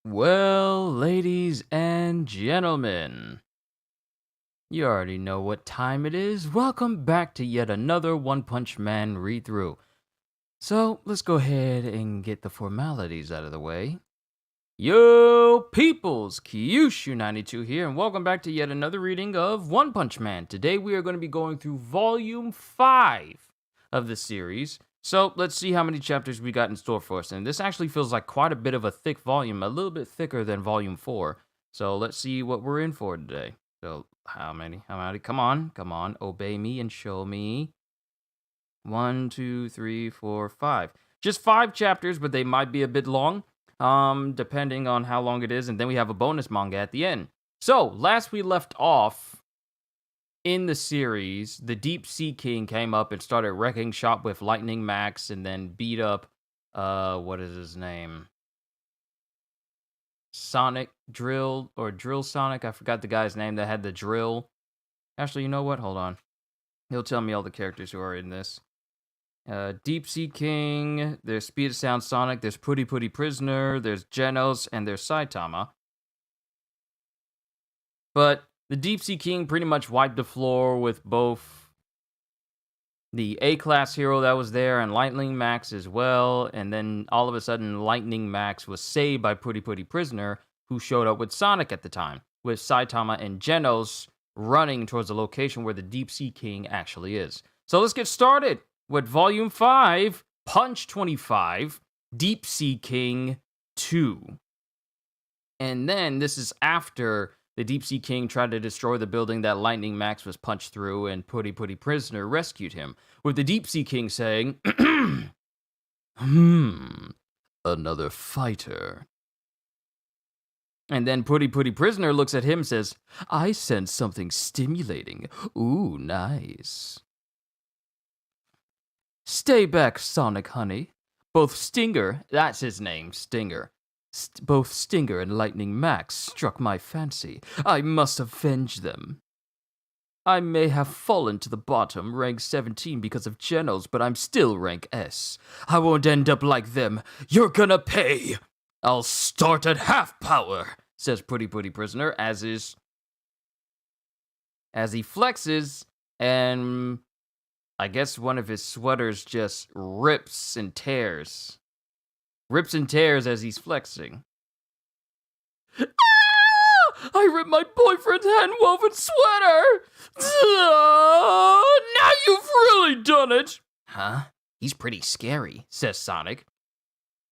Well, ladies and gentlemen, you already know what time it is. Welcome back to yet another One Punch Man read through. So, let's go ahead and get the formalities out of the way. Yo, peoples, Kyushu92 here, and welcome back to yet another reading of One Punch Man. Today we are going to be going through Volume 5 of the series. So let's see how many chapters we got in store for us. And this actually feels like quite a bit of a thick volume, a little bit thicker than Volume 4. So let's see what we're in for today. So how many? Come on, obey me and show me. 1, 2, 3, 4, 5. Just 5 chapters, but they might be a bit long, depending on how long it is. And then we have a bonus manga at the end. So last we left off, in the series, the Deep Sea King came up and started wrecking shop with Lightning Max and then beat up, what is his name? Sonic Drill, or Drill Sonic? I forgot the guy's name that had the drill. Actually, you know what? Hold on. He'll tell me all the characters who are in this. Deep Sea King, there's Speed of Sound Sonic, there's Putty Putty Prisoner, there's Genos, and there's Saitama. But the Deep Sea King pretty much wiped the floor with both the A-class hero that was there and Lightning Max as well. And then all of a sudden, Lightning Max was saved by Putty Putty Prisoner, who showed up with Sonic at the time, with Saitama and Genos running towards the location where the Deep Sea King actually is. So let's get started with Volume 5, Punch 25, Deep Sea King 2. And then this is after the Deep Sea King tried to destroy the building that Lightning Max was punched through, and Putty Putty Prisoner rescued him, with the Deep Sea King saying, another fighter. And then Putty Putty Prisoner looks at him and says, I sense something stimulating. Ooh, nice. Stay back, Sonic honey. Both Stinger, that's his name, Stinger. Both Stinger and Lightning Max struck my fancy. I must avenge them. I may have fallen to the bottom, rank 17 because of Genos, but I'm still rank S. I won't end up like them. You're gonna pay. I'll start at half power, says Putty Putty Prisoner as he flexes, and I guess one of his sweaters just rips and tears. Rips and tears as he's flexing. Ah! I ripped my boyfriend's hand-woven sweater! Now you've really done it! Huh? He's pretty scary, says Sonic.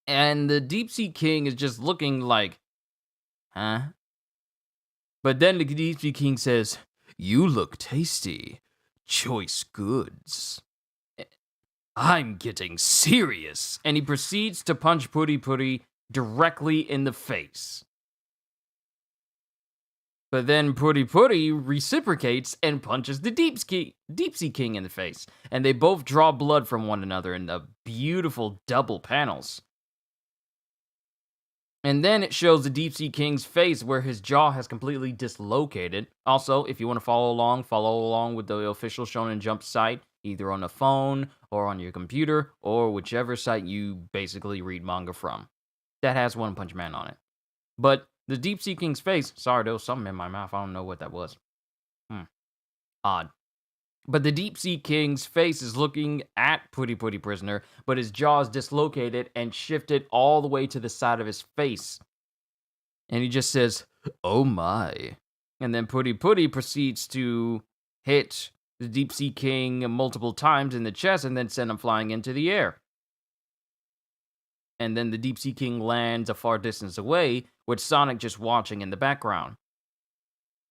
And the Deep Sea King is just looking like, huh? But then the Deep Sea King says, you look tasty. Choice goods. I'm getting serious. And he proceeds to punch Putty Putty directly in the face. But then Putty Putty reciprocates and punches the Deep Sea King in the face. And they both draw blood from one another in the beautiful double panels. And then it shows the Deep Sea King's face where his jaw has completely dislocated. Also, if you want to follow along with the official Shonen Jump site, either on the phone or on your computer or whichever site you basically read manga from. That has One Punch Man on it. But the Deep Sea King's face, sorry, there was something in my mouth. I don't know what that was. Odd. But the Deep Sea King's face is looking at Putty Putty Prisoner, but his jaw is dislocated and shifted all the way to the side of his face. And he just says, oh my. And then Putty Putty proceeds to hit the Deep Sea King multiple times in the chest and then send him flying into the air. And then the Deep Sea King lands a far distance away, with Sonic just watching in the background.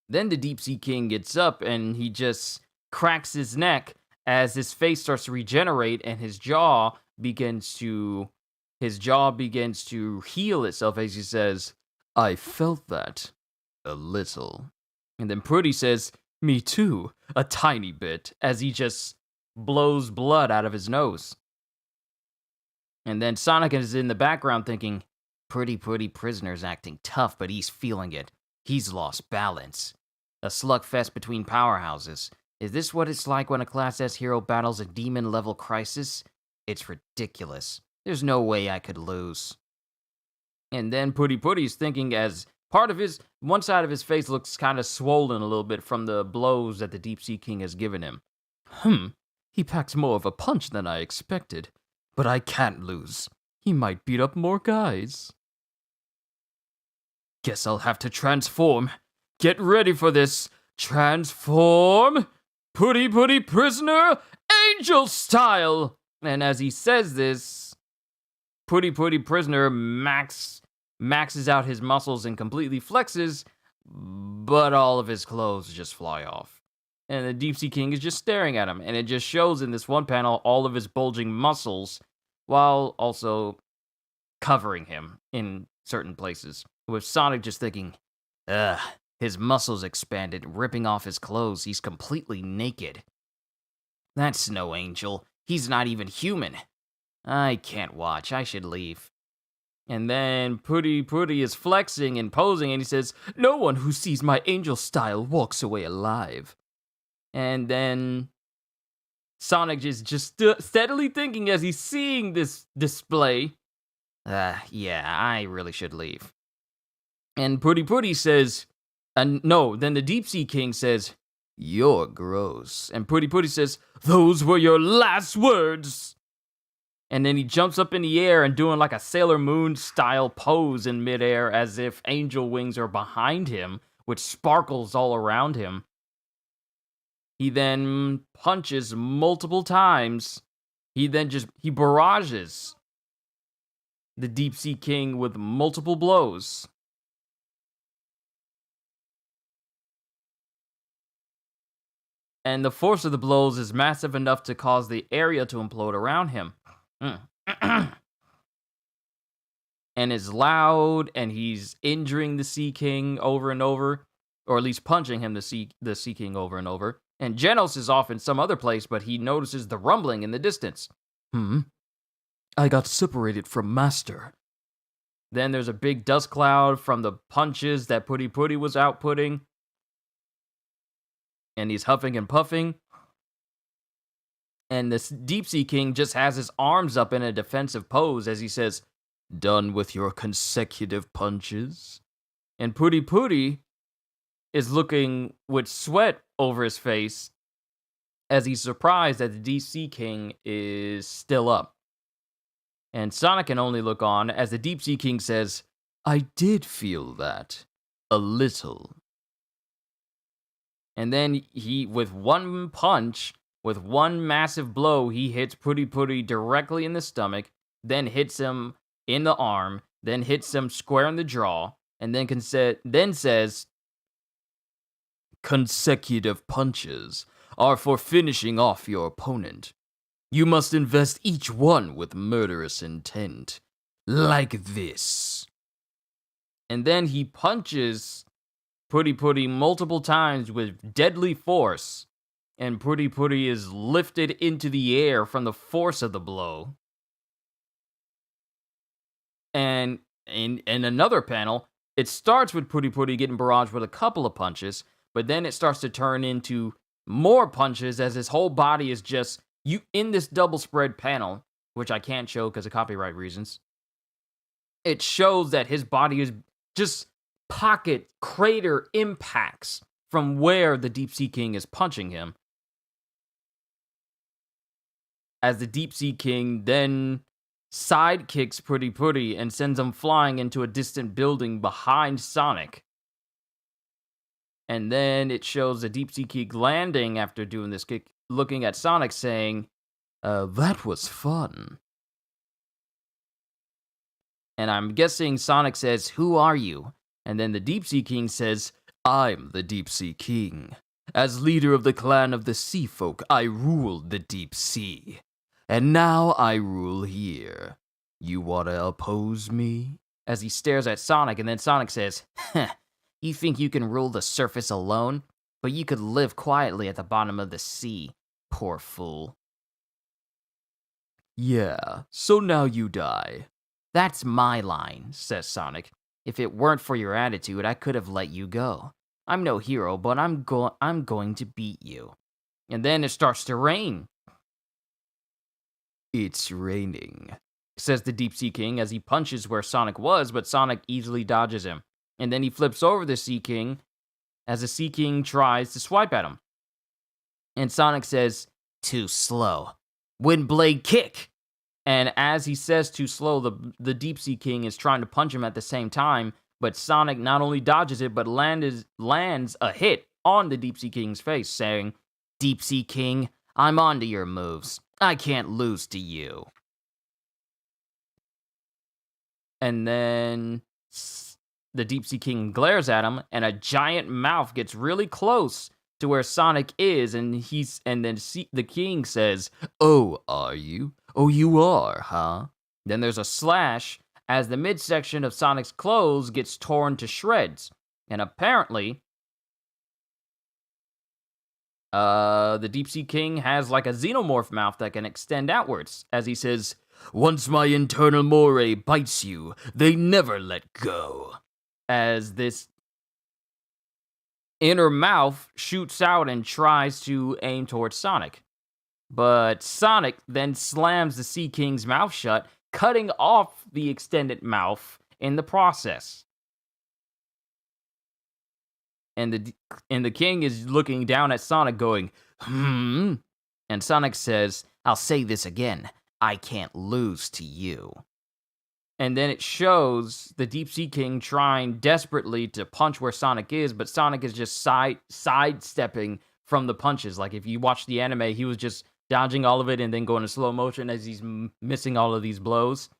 Then the Deep Sea King gets up and he just cracks his neck as his face starts to regenerate and his jaw begins to heal itself as he says, I felt that a little. And then Putty says, me too, a tiny bit, as he just blows blood out of his nose. And then Sonic is in the background thinking, Putty Putty Prisoner's acting tough, but he's feeling it. He's lost balance. A slugfest between powerhouses. Is this what it's like when a Class S hero battles a demon-level crisis? It's ridiculous. There's no way I could lose. And then Putty Putty's thinking as part of one side of his face looks kind of swollen a little bit from the blows that the Deep Sea King has given him. He packs more of a punch than I expected. But I can't lose. He might beat up more guys. Guess I'll have to transform. Get ready for this. Transform! Putty Putty Prisoner, Angel Style! And as he says this, Putty Putty Prisoner maxes out his muscles and completely flexes, but all of his clothes just fly off. And the Deep Sea King is just staring at him, and it just shows in this one panel all of his bulging muscles, while also covering him in certain places. With Sonic just thinking, his muscles expanded, ripping off his clothes. He's completely naked. That's no angel. He's not even human. I can't watch. I should leave. And then Putty Putty is flexing and posing, and he says, no one who sees my angel style walks away alive. And then Sonic is just steadily thinking as he's seeing this display, yeah, I really should leave. And Putty Putty says, no, then the Deep Sea King says, you're gross. And Putty Putty says, those were your last words. And then he jumps up in the air and doing like a Sailor Moon style pose in midair as if angel wings are behind him, with sparkles all around him. He then punches multiple times. He barrages the Deep Sea King with multiple blows. And the force of the blows is massive enough to cause the area to implode around him. And is loud, and he's injuring the Sea King over and over, or at least punching him, the Sea King, over and over. And Genos is off in some other place, but he notices the rumbling in the distance. I got separated from Master. Then there's a big dust cloud from the punches that Putty Putty was outputting. And he's huffing and puffing. And this Deep Sea King just has his arms up in a defensive pose as he says, done with your consecutive punches? And Putty Putty is looking with sweat over his face as he's surprised that the Deep Sea King is still up. And Sonic can only look on as the Deep Sea King says, I did feel that. A little. And then he, with one punch, with one massive blow, he hits Putty Putty directly in the stomach, then hits him in the arm, then hits him square in the jaw, and then says, consecutive punches are for finishing off your opponent. You must invest each one with murderous intent, like this. And then he punches Putty Putty multiple times with deadly force, and Putty Putty is lifted into the air from the force of the blow. And in another panel, it starts with Putty Putty getting barraged with a couple of punches, but then it starts to turn into more punches as his whole body is just, in this double spread panel, which I can't show because of copyright reasons. It shows that his body is just pocket crater impacts from where the Deep Sea King is punching him. As the Deep Sea King then sidekicks Putty Putty and sends him flying into a distant building behind Sonic. And then it shows the Deep Sea King landing after doing this kick, looking at Sonic saying, that was fun. And I'm guessing Sonic says, who are you? And then the Deep Sea King says, I'm the Deep Sea King. As leader of the clan of the Sea Folk, I ruled the Deep Sea. And now I rule here. You wanna oppose me? As he stares at Sonic, and then Sonic says, you think you can rule the surface alone? But you could live quietly at the bottom of the sea. Poor fool. Yeah, so now you die. That's my line, says Sonic. If it weren't for your attitude, I could have let you go. I'm no hero, but I'm going to beat you. And then it starts to rain. It's raining. says the Deep Sea King as he punches where Sonic was, but Sonic easily dodges him. And then he flips over the Sea King as the Sea King tries to swipe at him. And Sonic says, "Too slow. Wind Blade Kick!" And as he says too slow, the Deep Sea King is trying to punch him at the same time, but Sonic not only dodges it, but lands a hit on the Deep Sea King's face, saying, "Deep Sea King, I'm onto your moves. I can't lose to you." And then the Deep Sea King glares at him, and a giant mouth gets really close to where Sonic is, and the King says, "Oh, are you? Oh, you are, huh?" Then there's a slash as the midsection of Sonic's clothes gets torn to shreds, and apparently, the Deep Sea King has like a xenomorph mouth that can extend outwards, as he says, "Once my internal moray bites you, they never let go." As this inner mouth shoots out and tries to aim towards Sonic. But Sonic then slams the Sea King's mouth shut, cutting off the extended mouth in the process. And the King is looking down at Sonic going, "Hmm?" And Sonic says, "I'll say this again. I can't lose to you." And then it shows the Deep Sea King trying desperately to punch where Sonic is, but Sonic is just sidestepping from the punches. Like if you watch the anime, he was just dodging all of it and then going in slow motion as he's missing all of these blows.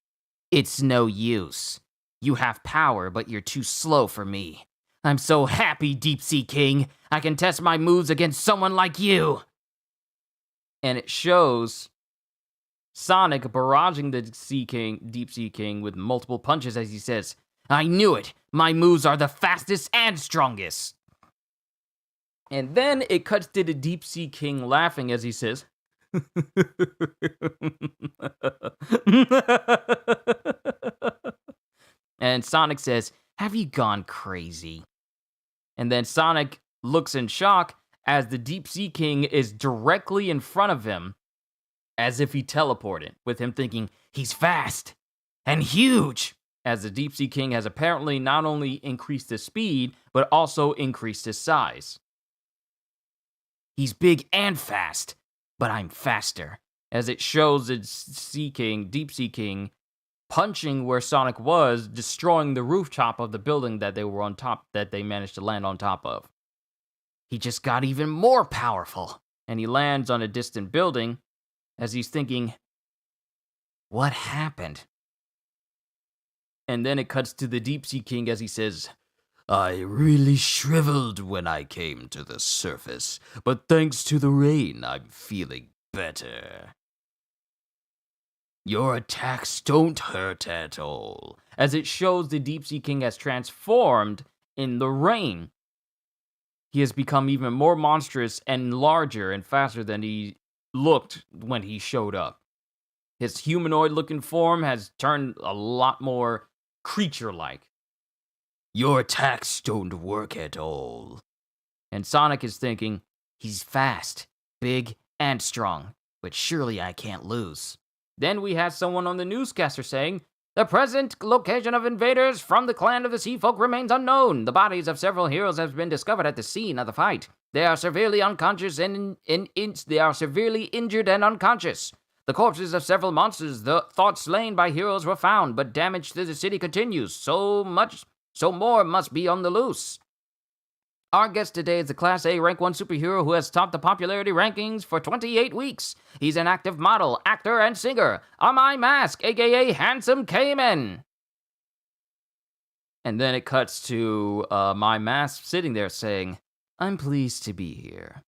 "It's no use. You have power, but you're too slow for me. I'm so happy, Deep Sea King. I can test my moves against someone like you." And it shows Sonic barraging the Deep Sea King with multiple punches as he says, "I knew it. My moves are the fastest and strongest." And then it cuts to the Deep Sea King laughing as he says, and Sonic says, "Have you gone crazy?" And then Sonic looks in shock as the Deep Sea King is directly in front of him, as if he teleported, with him thinking, "He's fast and huge," as the Deep Sea King has apparently not only increased his speed, but also increased his size. "He's big and fast, but I'm faster," as it shows the Deep Sea King, punching where Sonic was, destroying the rooftop of the building that they managed to land on top of. "He just got even more powerful," and he lands on a distant building as he's thinking, "What happened?" And then it cuts to the Deep Sea King as he says, "I really shriveled when I came to the surface, but thanks to the rain, I'm feeling better. Your attacks don't hurt at all," as it shows the Deep Sea King has transformed in the rain. He has become even more monstrous and larger and faster than he looked when he showed up. His humanoid-looking form has turned a lot more creature-like. "Your attacks don't work at all." And Sonic is thinking, "He's fast, big, and strong, but surely I can't lose." Then we have someone on the newscaster saying, "The present location of invaders from the clan of the Sea Folk remains unknown. The bodies of several heroes have been discovered at the scene of the fight. They are severely unconscious they are severely injured and unconscious. The corpses of several monsters thought slain by heroes were found, but damage to the city continues. So more must be on the loose." Our guest today is a Class A Rank 1 superhero who has topped the popularity rankings for 28 weeks. He's an active model, actor, and singer. My Mask, aka Handsome Cayman. And then it cuts to My Mask sitting there saying, "I'm pleased to be here."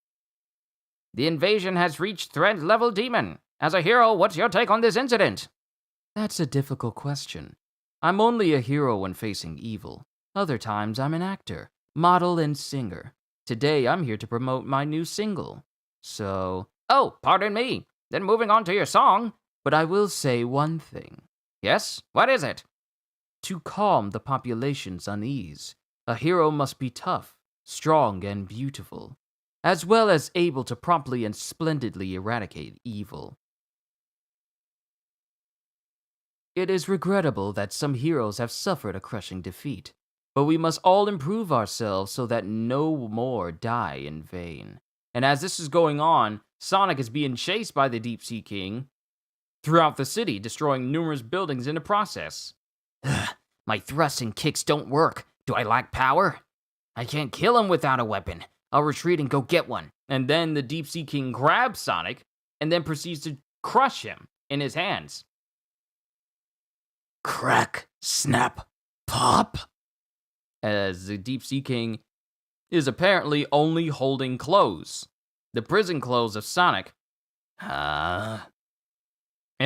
"The invasion has reached threat level demon. As a hero, what's your take on this incident?" "That's a difficult question. I'm only a hero when facing evil. Other times, I'm an actor, model, and singer. Today, I'm here to promote my new single. So..." "Oh, pardon me. Then moving on to your song." "But I will say one thing." "Yes? What is it?" "To calm the population's unease, a hero must be tough, strong, and beautiful, as well as able to promptly and splendidly eradicate evil." It is regrettable that some heroes have suffered a crushing defeat, but we must all improve ourselves so that no more die in vain. And as this is going on, Sonic is being chased by the Deep Sea King throughout the city, destroying numerous buildings in the process. My thrusts and kicks don't work. Do I lack power? I can't kill him without a weapon. I'll retreat and go get one. And then the Deep Sea King grabs Sonic and then proceeds to crush him in his hands. Crack, snap, pop. As the Deep Sea King is apparently only holding clothes. The prison clothes of Sonic. And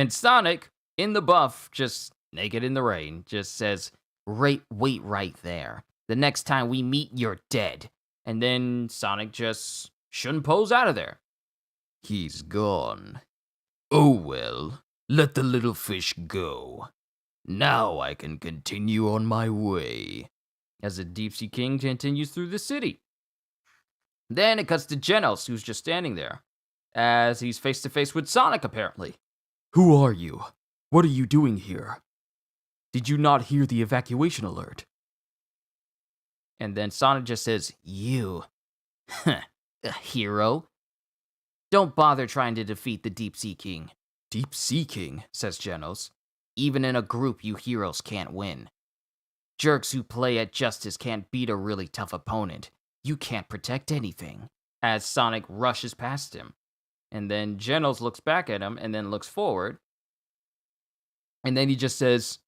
Sonic, in the buff, just naked in the rain, just says, wait right there. The next time we meet, you're dead. And then Sonic just shouldn't pose out of there. He's gone. Oh well, let the little fish go. Now I can continue on my way. As the Deep Sea King continues through the city. Then it cuts to Genos, who's just standing there, as he's face to face with Sonic, apparently. Who are you? What are you doing here? Did you not hear the evacuation alert? And then Sonic just says, you. A hero? Don't bother trying to defeat the Deep Sea King. Deep Sea King, says Genos. Even in a group, you heroes can't win. Jerks who play at justice can't beat a really tough opponent. You can't protect anything. As Sonic rushes past him. And then Genos looks back at him and then looks forward. And then he just says,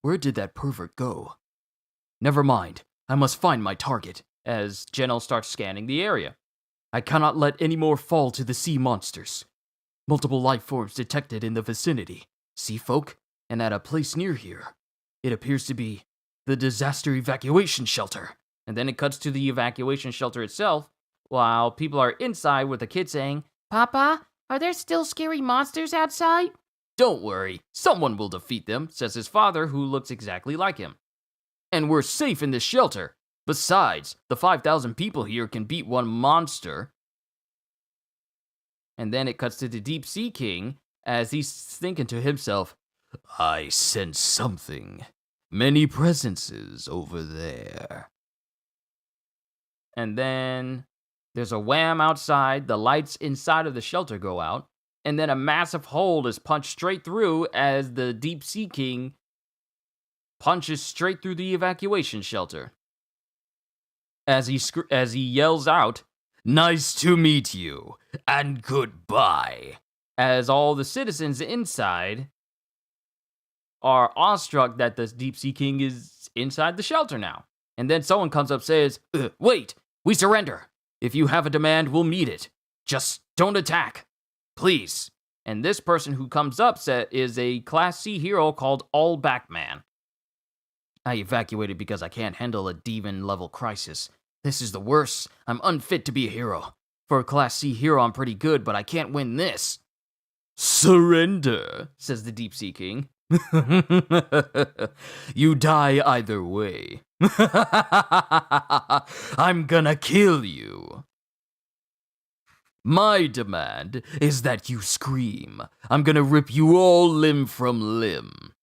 where did that pervert go? Never mind, I must find my target. As Genos starts scanning the area. I cannot let any more fall to the sea monsters. Multiple life forms detected in the vicinity. Sea folk, and at a place near here. It appears to be the disaster evacuation shelter. And then it cuts to the evacuation shelter itself, while people are inside with a kid saying, Papa, are there still scary monsters outside? Don't worry, someone will defeat them, says his father, who looks exactly like him. And we're safe in this shelter. Besides, the 5,000 people here can beat one monster. And then it cuts to the Deep Sea King, as he's thinking to himself, I sense something. Many presences over there. And then there's a wham outside, the lights inside of the shelter go out, and then a massive hole is punched straight through as the Deep Sea King punches straight through the evacuation shelter. As he yells out, nice to meet you, and goodbye. As all the citizens inside are awestruck that the Deep Sea King is inside the shelter now. And then someone comes up and says, wait, we surrender. If you have a demand, we'll meet it. Just don't attack. Please. And this person who comes up is a Class C hero called All Back Man. I evacuated because I can't handle a demon-level crisis. This is the worst. I'm unfit to be a hero. For a Class C hero, I'm pretty good, but I can't win this. Surrender, says the Deep Sea King. You die either way. I'm gonna kill you. My demand is that you scream. I'm gonna rip you all limb from limb.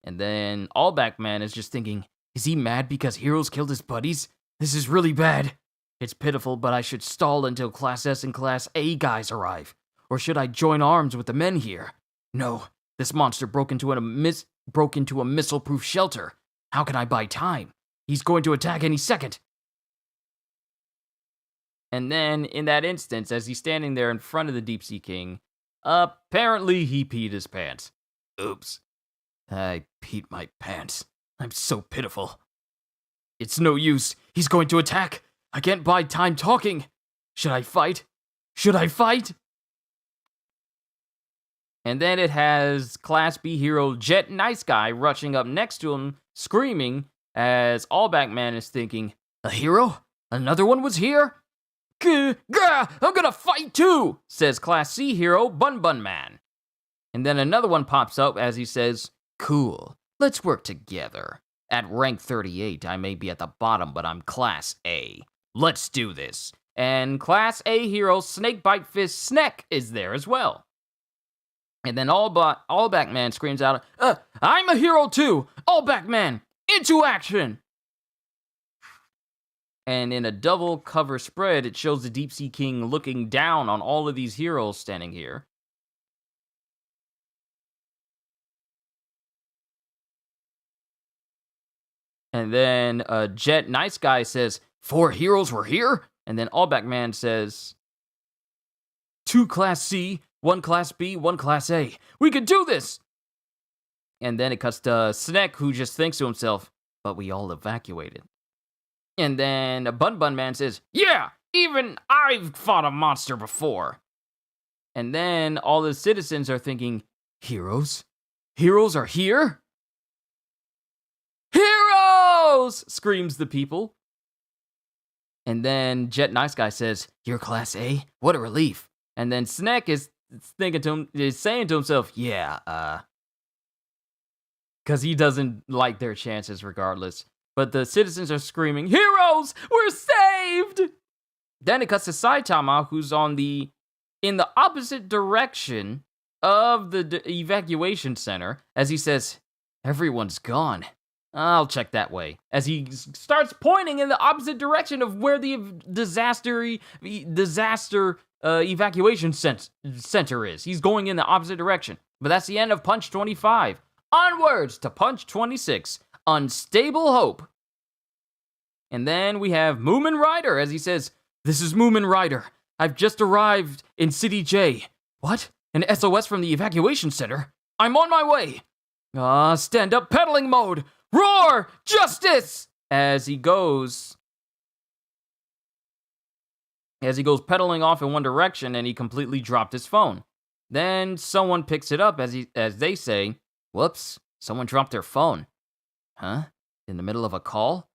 And then Allback Man is just thinking, is he mad because heroes killed his buddies? This is really bad. It's pitiful, but I should stall until Class S and Class A guys arrive. Or should I join arms with the men here? No, this monster broke into a missile-proof shelter. How can I buy time? He's going to attack any second. And then, in that instance, as he's standing there in front of the Deep Sea King, apparently he peed his pants. Oops. I peed my pants. I'm so pitiful. It's no use. He's going to attack. I can't buy time talking. Should I fight? Should I fight? And then it has Class B hero Jet Nice Guy rushing up next to him, screaming, as Allback Man is thinking, a hero? Another one was here? I'm gonna fight too, says Class C hero Bun Bun Man. And then another one pops up as he says, cool, let's work together. At rank 38, I may be at the bottom, but I'm Class A. Let's do this. And Class A hero Snakebite Fist Snack is there as well. And then All Back Man screams out, I'm a hero too! All Back Man, into action! And in a double cover spread, it shows the Deep Sea King looking down on all of these heroes standing here. And then Jet Nice Guy says, 4 heroes were here? And then All Back Man says, 2 Class C, 1 Class B, 1 Class A. We can do this! And then it cuts to Snek, who just thinks to himself, but we all evacuated. And then Bun Bun Man says, yeah, even I've fought a monster before. And then all the citizens are thinking, heroes? Heroes are here? Heroes! Screams the people. And then Jet Nice Guy says, you're Class A? What a relief. And then Snek is saying to himself, yeah, because he doesn't like their chances regardless. But the citizens are screaming, heroes! We're saved! Then it cuts to Saitama, who's in the opposite direction of the evacuation center, as he says, everyone's gone. I'll check that way. As he starts pointing in the opposite direction of where the disaster evacuation center is. He's going in the opposite direction. But that's the end of Punch 25. Onwards to Punch 26. Unstable Hope. And then we have Moomin Rider as he says, this is Moomin Rider. I've just arrived in City J. What? An SOS from the evacuation center? I'm on my way. Stand up pedaling mode. Roar! Justice! As he goes pedaling off in one direction and he completely dropped his phone. Then someone picks it up as they say, whoops, someone dropped their phone. Huh? In the middle of a call?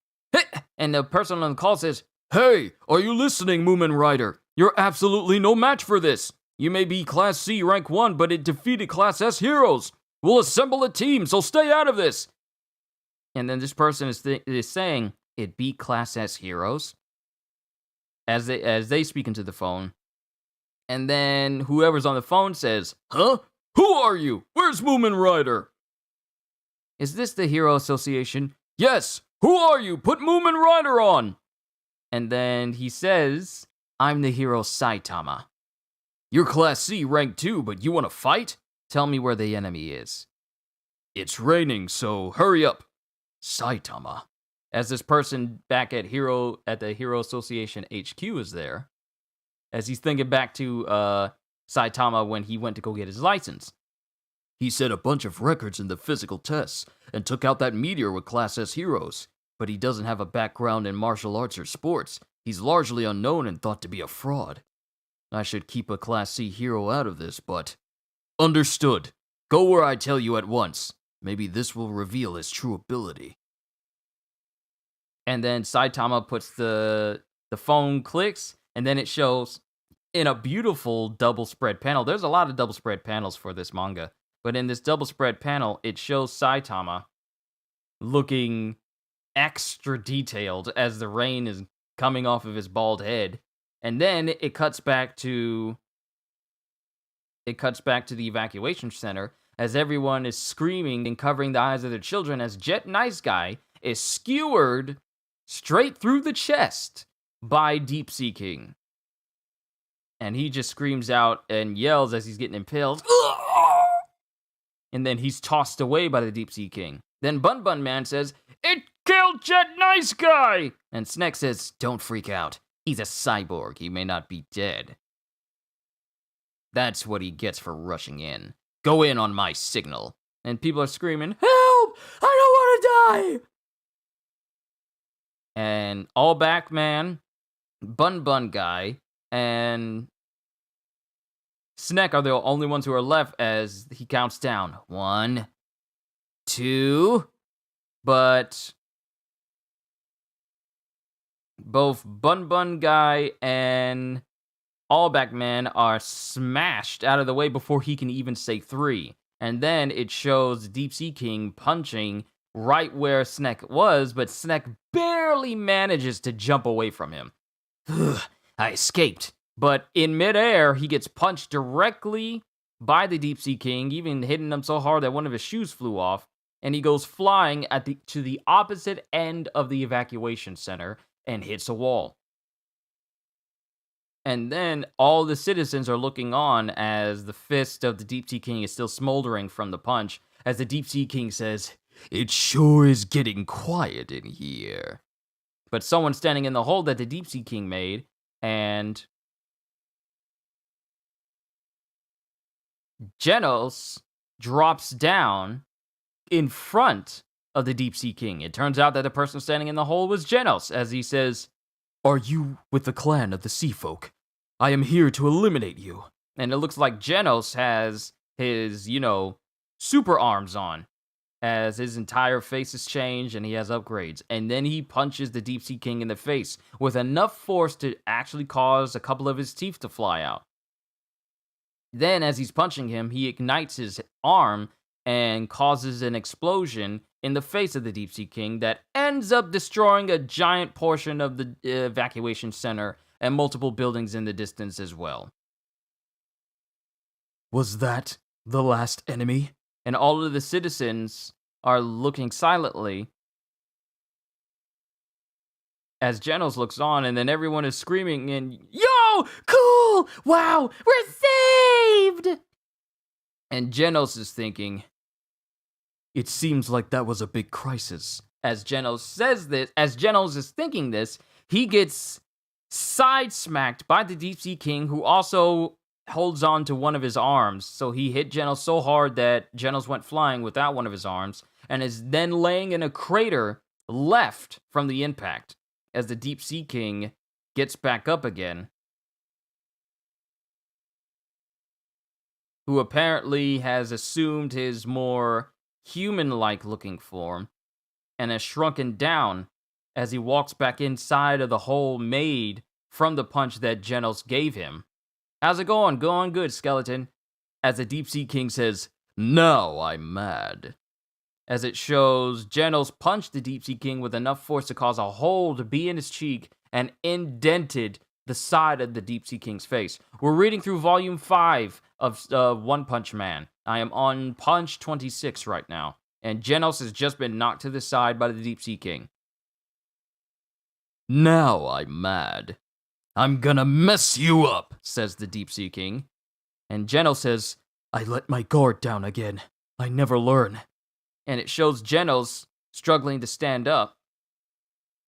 And the person on the call says, hey, are you listening, Moomin Rider? You're absolutely no match for this. You may be Class C rank 1, but it defeated Class S heroes. We'll assemble a team, so stay out of this. And then this person is saying, it beat Class S heroes. As they speak into the phone. And then whoever's on the phone says, huh? Who are you? Where's Moomin Rider? Is this the Hero Association? Yes! Who are you? Put Moomin Rider on! And then he says, I'm the hero Saitama. You're Class C rank 2, but you want to fight? Tell me where the enemy is. It's raining, so hurry up. Saitama. As this person back at the Hero Association HQ is there. As he's thinking back to Saitama when he went to go get his license. He set a bunch of records in the physical tests and took out that meteor with Class S heroes. But he doesn't have a background in martial arts or sports. He's largely unknown and thought to be a fraud. I should keep a Class C hero out of this, but... Understood. Go where I tell you at once. Maybe this will reveal his true ability. And then Saitama puts the phone clicks, and then it shows in a beautiful double spread panel. There's a lot of double spread panels for this manga. But in this double spread panel, it shows Saitama looking extra detailed as the rain is coming off of his bald head. And then it cuts back to the evacuation center as everyone is screaming and covering the eyes of their children as Jet Nice Guy is skewered straight through the chest by Deep Sea King. And he just screams out and yells as he's getting impaled. And then he's tossed away by the Deep Sea King. Then Bun Bun Man says, it killed Jet Nice Guy! And Snek says, don't freak out. He's a cyborg. He may not be dead. That's what he gets for rushing in. Go in on my signal. And people are screaming, help! I don't want to die! And All Back Man, Bun Bun Guy, and Snek are the only ones who are left as he counts down. 1, 2, but both Bun Bun Guy and All Back Man are smashed out of the way before he can even say 3. And then it shows Deep Sea King punching right where Snek was, but Snek barely manages to jump away from him. I escaped. But in midair, he gets punched directly by the Deep Sea King, even hitting him so hard that one of his shoes flew off, and he goes flying to the opposite end of the evacuation center and hits a wall. And then all the citizens are looking on as the fist of the Deep Sea King is still smoldering from the punch, as the Deep Sea King says, "It sure is getting quiet in here." But someone's standing in the hole that the Deep Sea King made, and Genos drops down in front of the Deep Sea King. It turns out that the person standing in the hole was Genos, as he says, "Are you with the clan of the Sea Folk? I am here to eliminate you." And it looks like Genos has his, super arms on, as his entire face has changed and he has upgrades. And then he punches the Deep Sea King in the face with enough force to actually cause a couple of his teeth to fly out. Then, as he's punching him, he ignites his arm and causes an explosion in the face of the Deep Sea King that ends up destroying a giant portion of the evacuation center and multiple buildings in the distance as well. Was that the last enemy? And all of the citizens are looking silently as Genos looks on, and then everyone is screaming and, "Yo, cool! Wow, we're saved!" And Genos is thinking, "It seems like that was a big crisis." As Genos is thinking this, he gets side-smacked by the Deep Sea King, who also holds on to one of his arms. So he hit Genos so hard that Genos went flying without one of his arms, and is then laying in a crater left from the impact. As the Deep Sea King gets back up again, who apparently has assumed his more human-like looking form and has shrunken down as he walks back inside of the hole made from the punch that Genos gave him. "How's it going? Going good, skeleton." As the Deep Sea King says, "Now I'm mad." As it shows, Genos punched the Deep Sea King with enough force to cause a hole to be in his cheek and indented the side of the Deep Sea King's face. We're reading through Volume 5 of One Punch Man. I am on Punch 26 right now, and Genos has just been knocked to the side by the Deep Sea King. "Now I'm mad. I'm gonna mess you up," says the Deep Sea King. And Genos says, "I let my guard down again. I never learn." And it shows Genos struggling to stand up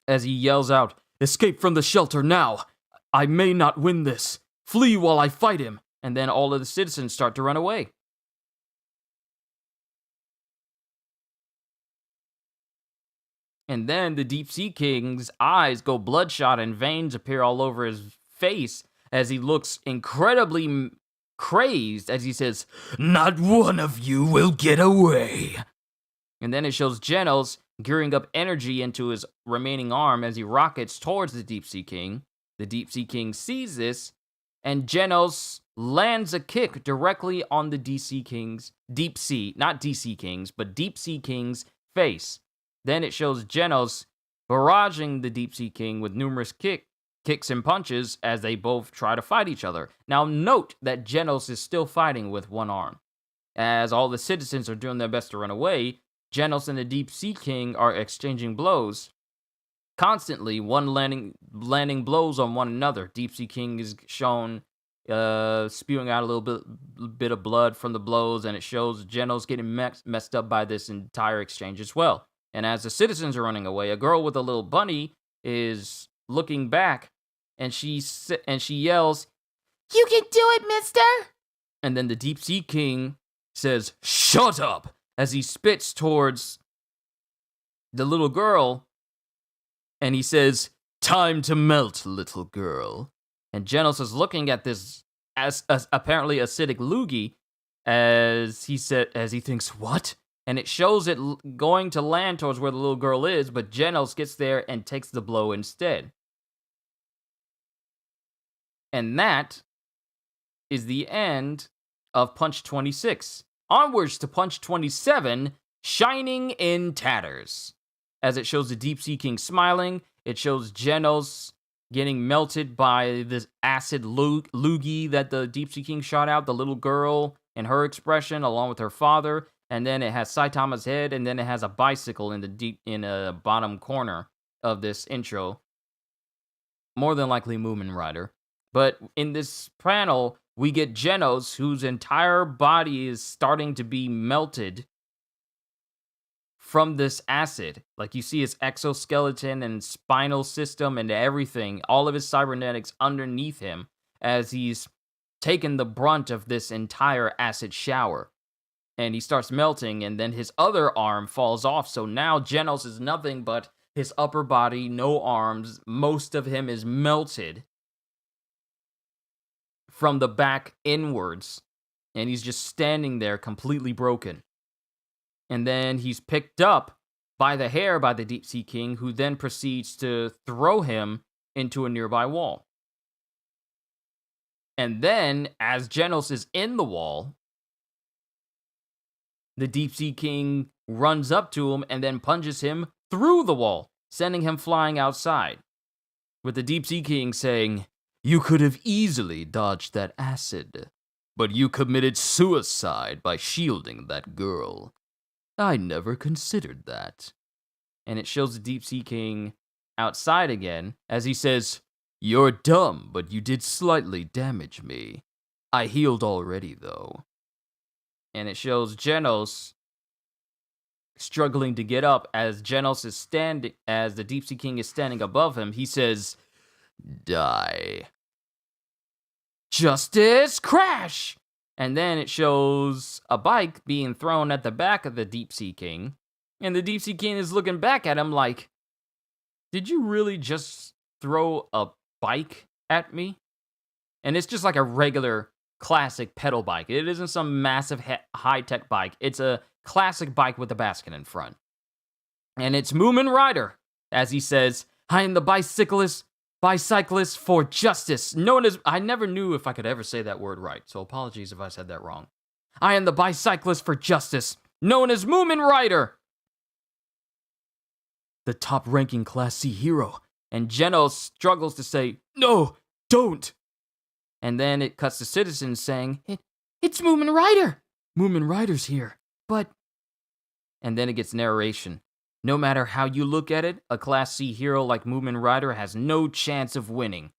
as he yells out, "Escape from the shelter now! I may not win this. Flee while I fight him." And then all of the citizens start to run away. And then the Deep Sea King's eyes go bloodshot and veins appear all over his face as he looks incredibly crazed as he says, "Not one of you will get away." And then it shows Genos gearing up energy into his remaining arm as he rockets towards the Deep Sea King. The Deep Sea King sees this, and Genos lands a kick directly on the Deep Sea King's face. Then it shows Genos barraging the Deep Sea King with numerous kicks and punches as they both try to fight each other. Now note that Genos is still fighting with one arm. As all the citizens are doing their best to run away, Genos and the Deep Sea King are exchanging blows constantly, one landing blows on one another. Deep Sea King is shown spewing out a little bit of blood from the blows, and it shows Genos getting messed up by this entire exchange as well. And as the citizens are running away, a girl with a little bunny is looking back, and she yells, "You can do it, mister!" And then the Deep Sea King says, "Shut up!" as he spits towards the little girl, and he says, "Time to melt, little girl." And Genos is looking at this as apparently acidic loogie as he thinks, "What?" And it shows it going to land towards where the little girl is, but Genos gets there and takes the blow instead. And that is the end of Punch 26. Onwards to Punch 27, Shining in Tatters. As it shows the Deep Sea King smiling, it shows Genos getting melted by this acid loogie that the Deep Sea King shot out. The little girl and her expression along with her father, and then it has Saitama's head, and then it has a bicycle in the bottom corner of this intro. More than likely Moomin Rider. But in this panel, we get Genos, whose entire body is starting to be melted from this acid. Like, you see his exoskeleton and spinal system and everything, all of his cybernetics underneath him as he's taken the brunt of this entire acid shower. And he starts melting, and then his other arm falls off. So now Genos is nothing but his upper body, no arms. Most of him is melted from the back inwards. And he's just standing there completely broken. And then he's picked up by the hair by the Deep Sea King, who then proceeds to throw him into a nearby wall. And then, as Genos is in the wall, the Deep Sea King runs up to him and then punches him through the wall, sending him flying outside. With the Deep Sea King saying, "You could have easily dodged that acid, but you committed suicide by shielding that girl. I never considered that." And it shows the Deep Sea King outside again as he says, "You're dumb, but you did slightly damage me. I healed already, though." And it shows Genos struggling to get up as as the Deep Sea King is standing above him. He says, "Die." Justice, crash! And then it shows a bike being thrown at the back of the Deep Sea King. And the Deep Sea King is looking back at him like, "Did you really just throw a bike at me?" And it's just like a regular classic pedal bike. It isn't some massive high-tech bike. It's a classic bike with a basket in front. And it's Moomin Rider, as he says, "I am the bicyclist for justice, known as..." I never knew if I could ever say that word right, so apologies if I said that wrong. "I am the bicyclist for justice, known as Moomin Rider, the top-ranking Class C hero." And Genos struggles to say, "No, don't." And then it cuts to citizens saying, "It's Moomin Rider. Moomin Rider's here, but..." And then it gets narration. No matter how you look at it, a Class C hero like Moomin Rider has no chance of winning.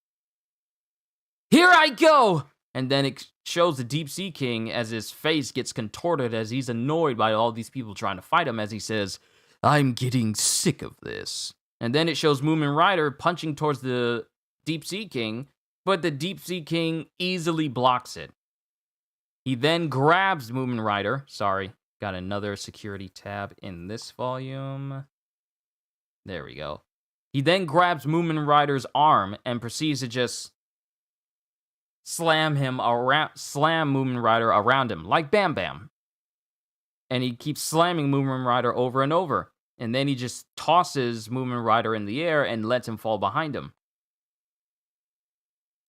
"Here I go!" And then it shows the Deep Sea King as his face gets contorted as he's annoyed by all these people trying to fight him, as he says, "I'm getting sick of this." And then it shows Moomin Rider punching towards the Deep Sea King, but the Deep Sea King easily blocks it. He then grabs Moomin Rider. Sorry, got another security tab in this volume. There we go. He then grabs Moomin Rider's arm and proceeds to just slam Moomin Rider around him, like Bam Bam. And he keeps slamming Moomin Rider over and over. And then he just tosses Moomin Rider in the air and lets him fall behind him.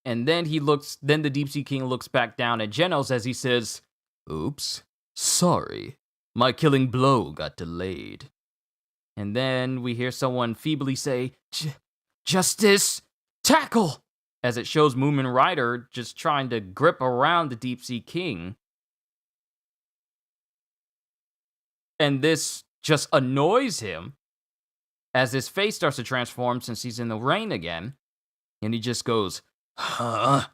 And then the Deep Sea King looks back down at Genos as he says, "Oops, sorry. My killing blow got delayed." And then we hear someone feebly say, "Justice, tackle!" As it shows Moomin Rider just trying to grip around the Deep Sea King. And this just annoys him as his face starts to transform since he's in the rain again. And he just goes, "Huh?"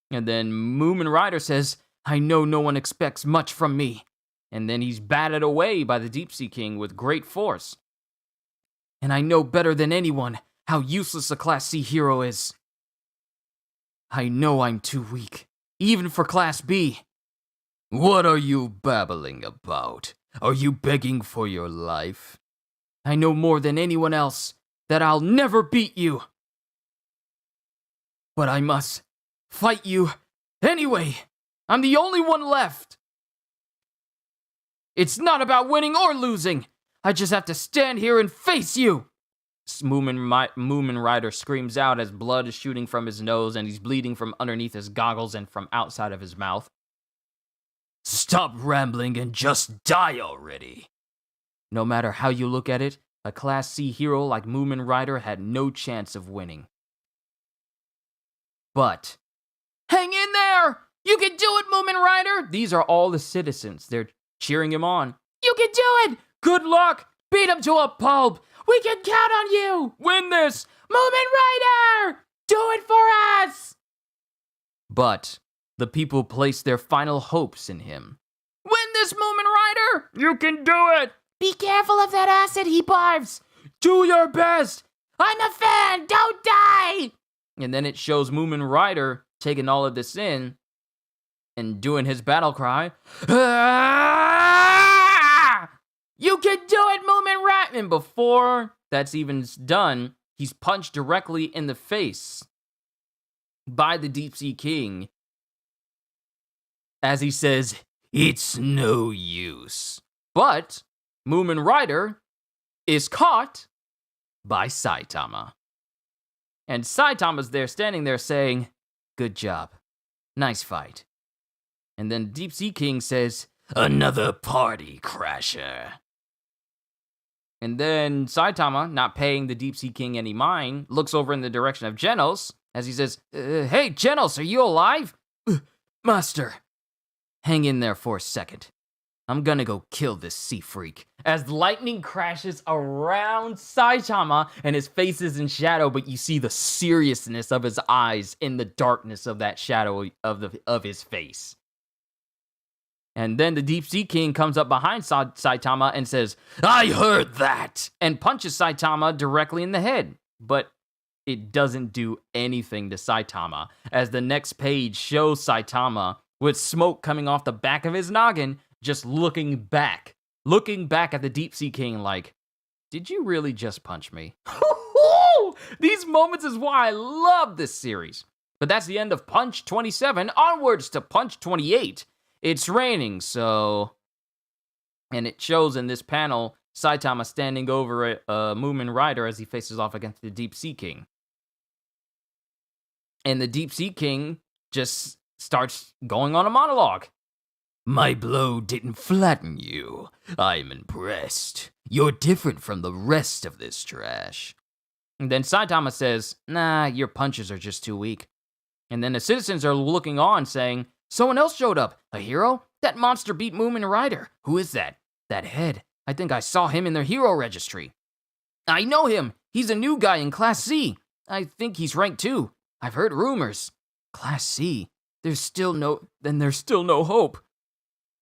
And then Moomin Rider says, "I know no one expects much from me." And then he's batted away by the Deep Sea King with great force. "And I know better than anyone how useless a Class C hero is. I know I'm too weak, even for Class B." "What are you babbling about? Are you begging for your life?" "I know more than anyone else that I'll never beat you. But I must fight you anyway. I'm the only one left. It's not about winning or losing. I just have to stand here and face you." Moomin Rider screams out as blood is shooting from his nose and he's bleeding from underneath his goggles and from outside of his mouth. "Stop rambling and just die already." No matter how you look at it, a Class C hero like Moomin Rider had no chance of winning. But, "Hang in there! You can do it, Moomin Rider! These are all the citizens. They're cheering him on. You can do it! Good luck! Beat him to a pulp! We can count on you! Win this! Moomin Rider! Do it for us! But the people place their final hopes in him. Win this, Moomin Rider! You can do it! Be careful of that acid he barfs! Do your best! I'm a fan! Don't die! And then it shows Moomin Rider taking all of this in and doing his battle cry. Ah! You can do it, Moomin Rider! And before that's even done, he's punched directly in the face by the Deep Sea King as he says, "It's no use." But Moomin Rider is caught by Saitama. And Saitama's there, standing there saying, "Good job. Nice fight." And then Deep Sea King says, "Another party crasher." And then Saitama, not paying the Deep Sea King any mind, looks over in the direction of Genos as he says, "Hey, Genos, are you alive?" "Master, hang in there for a second. I'm gonna go kill this sea freak." As lightning crashes around Saitama and his face is in shadow, but you see the seriousness of his eyes in the darkness of that shadow of his face. And then the Deep Sea King comes up behind Saitama and says, "I heard that!" and punches Saitama directly in the head. But it doesn't do anything to Saitama, as the next page shows Saitama with smoke coming off the back of his noggin, just looking back at the Deep Sea King like, "Did you really just punch me?" These moments is why I love this series. But that's the end of Punch 27. Onwards to Punch 28. It's raining, so... And it shows in this panel Saitama standing over a Moomin Rider as he faces off against the Deep Sea King. And the Deep Sea King just starts going on a monologue. "My blow didn't flatten you. I'm impressed. You're different from the rest of this trash." And then Saitama says, "Nah, your punches are just too weak." And then the citizens are looking on saying, "Someone else showed up. A hero? That monster beat Moomin Rider. Who is that? That head. I think I saw him in their hero registry." "I know him. He's a new guy in Class C. I think he's rank 2. I've heard rumors." "Class C? There's still no hope."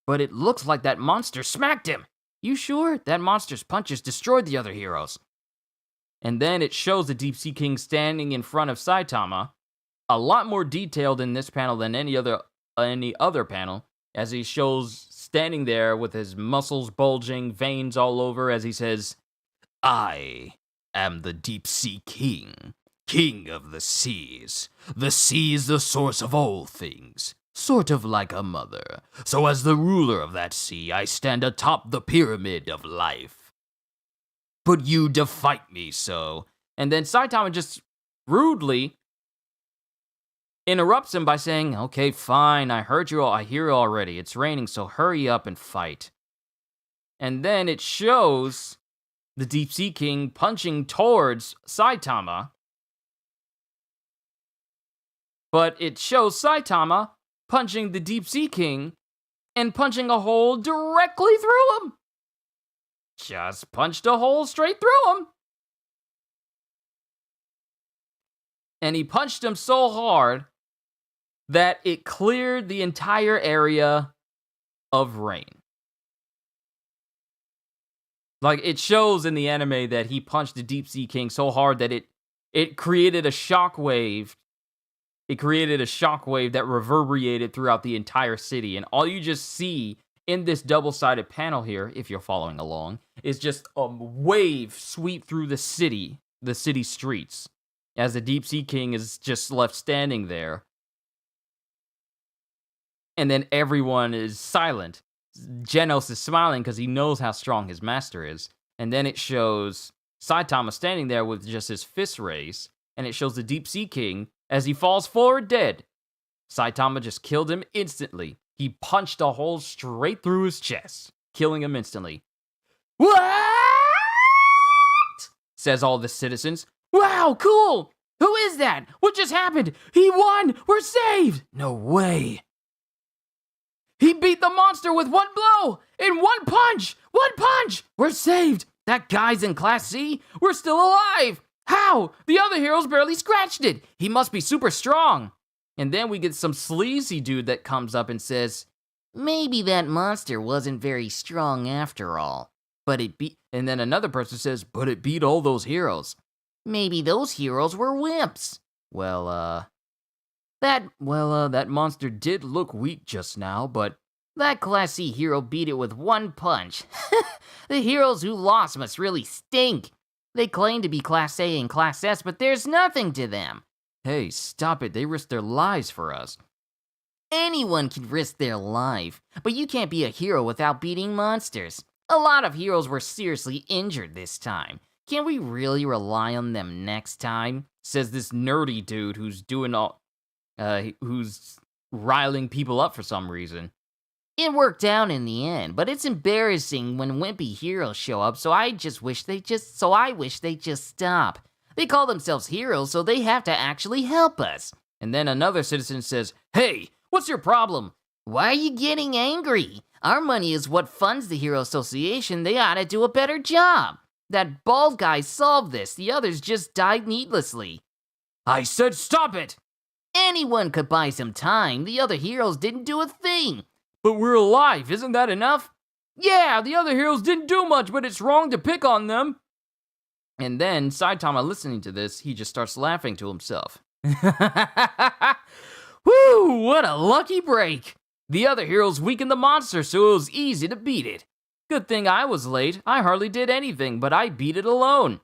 "But it looks like that monster smacked him." "You sure? That monster's punches destroyed the other heroes." And then it shows the Deep Sea King standing in front of Saitama, a lot more detailed in this panel than any other panel, as he shows standing there with his muscles bulging, veins all over, as he says, "I am the Deep Sea King, king of the seas. The sea is the source of all things, sort of like a mother. So as the ruler of that sea, I stand atop the pyramid of life. But you defied me so." And then Saitama just rudely interrupts him by saying, "Okay, fine, I heard you all, I hear you already. It's raining, so hurry up and fight." And then it shows the Deep Sea King punching towards Saitama. But it shows Saitama punching the Deep Sea King and punching a hole directly through him. Just punched a hole straight through him. And he punched him so hard that it cleared the entire area of rain. Like, it shows in the anime that he punched the Deep Sea King so hard that it created a shockwave. It created a shockwave that reverberated throughout the entire city. And all you just see in this double-sided panel here, if you're following along, is just a wave sweep through the city streets, as the Deep Sea King is just left standing there. And then everyone is silent. Genos is smiling because he knows how strong his master is. And then it shows Saitama standing there with just his fist raised. And it shows the Deep Sea King as he falls forward dead. Saitama just killed him instantly. He punched a hole straight through his chest, killing him instantly. "What?" says all the citizens. "Wow, cool! Who is that? What just happened? He won! We're saved!" "No way!" He beat the monster with one blow! In one punch! One punch! We're saved! That guy's in Class C? We're still alive! How? The other heroes barely scratched it! He must be super strong! And then we get some sleazy dude that comes up and says, maybe that monster wasn't very strong after all. But it beat... And then another person says, but it beat all those heroes. Maybe those heroes were wimps. That monster did look weak just now, but that Class C hero beat it with one punch. The heroes who lost must really stink. They claim to be Class A and Class S, but there's nothing to them. Hey, stop it. They risked their lives for us. Anyone can risk their life, but you can't be a hero without beating monsters. A lot of heroes were seriously injured this time. Can we really rely on them next time? Says this nerdy dude who's who's riling people up for some reason. It worked out in the end, but it's embarrassing when wimpy heroes show up, so I wish they just stop. They call themselves heroes, so they have to actually help us. And then another citizen says, hey, what's your problem? Why are you getting angry? Our money is what funds the Hero Association. They ought to do a better job. That bald guy solved this. The others just died needlessly. I said stop it! Anyone could buy some time. The other heroes didn't do a thing. But we're alive, isn't that enough? Yeah, the other heroes didn't do much, but it's wrong to pick on them. And then, Saitama listening to this, he just starts laughing to himself. Woo, what a lucky break. The other heroes weakened the monster, so it was easy to beat it. Good thing I was late. I hardly did anything, but I beat it alone.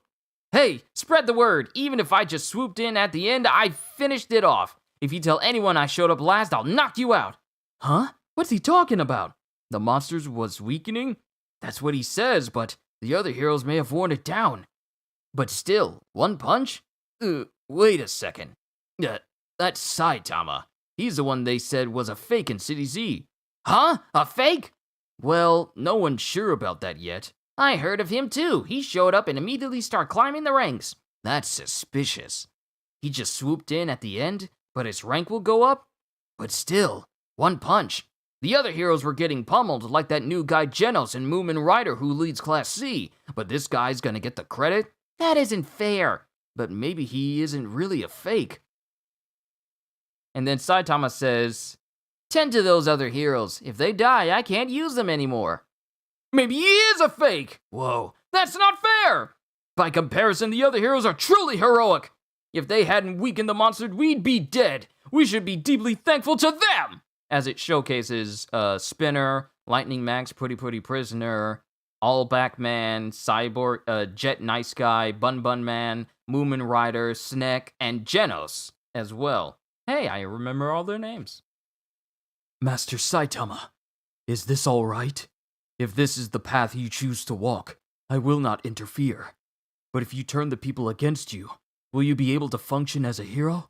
Hey, spread the word. Even if I just swooped in at the end, I finished it off. If you tell anyone I showed up last, I'll knock you out. Huh? What's he talking about? The monsters was weakening? That's what he says, but the other heroes may have worn it down. But still, one punch? Wait a second. That's Saitama. He's the one they said was a fake in City Z. Huh? A fake? Well, no one's sure about that yet. I heard of him too. He showed up and immediately started climbing the ranks. That's suspicious. He just swooped in at the end, but his rank will go up? But still, one punch. The other heroes were getting pummeled like that new guy Genos and Moomin Rider who leads Class C, but this guy's gonna get the credit? That isn't fair. But maybe he isn't really a fake. And then Saitama says, tend to those other heroes. If they die, I can't use them anymore. Maybe he is a fake! Whoa, that's not fair! By comparison, the other heroes are truly heroic. If they hadn't weakened the monster, we'd be dead. We should be deeply thankful to them! As it showcases Spinner, Lightning Max, Pretty Prisoner, All Back Man, Cyborg, Jet Nice Guy, Bun Bun Man, Moomin Rider, Snek, and Genos as well. Hey, I remember all their names. Master Saitama, is this all right? If this is the path you choose to walk, I will not interfere. But if you turn the people against you, will you be able to function as a hero?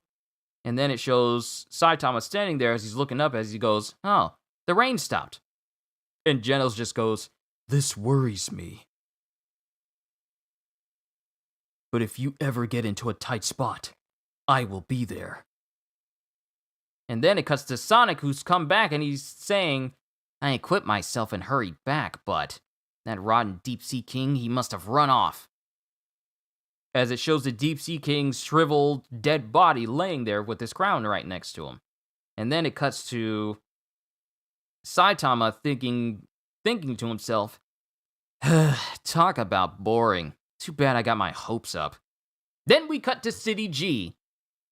And then it shows Saitama standing there as he's looking up as he goes, oh, the rain stopped. And Genos just goes, this worries me. But if you ever get into a tight spot, I will be there. And then it cuts to Sonic, who's come back, and he's saying, I equipped myself and hurried back, but that rotten Deep Sea King, he must have run off. As it shows the Deep Sea King's shriveled, dead body laying there with his crown right next to him. And then it cuts to Saitama thinking to himself, talk about boring. Too bad I got my hopes up. Then we cut to City G,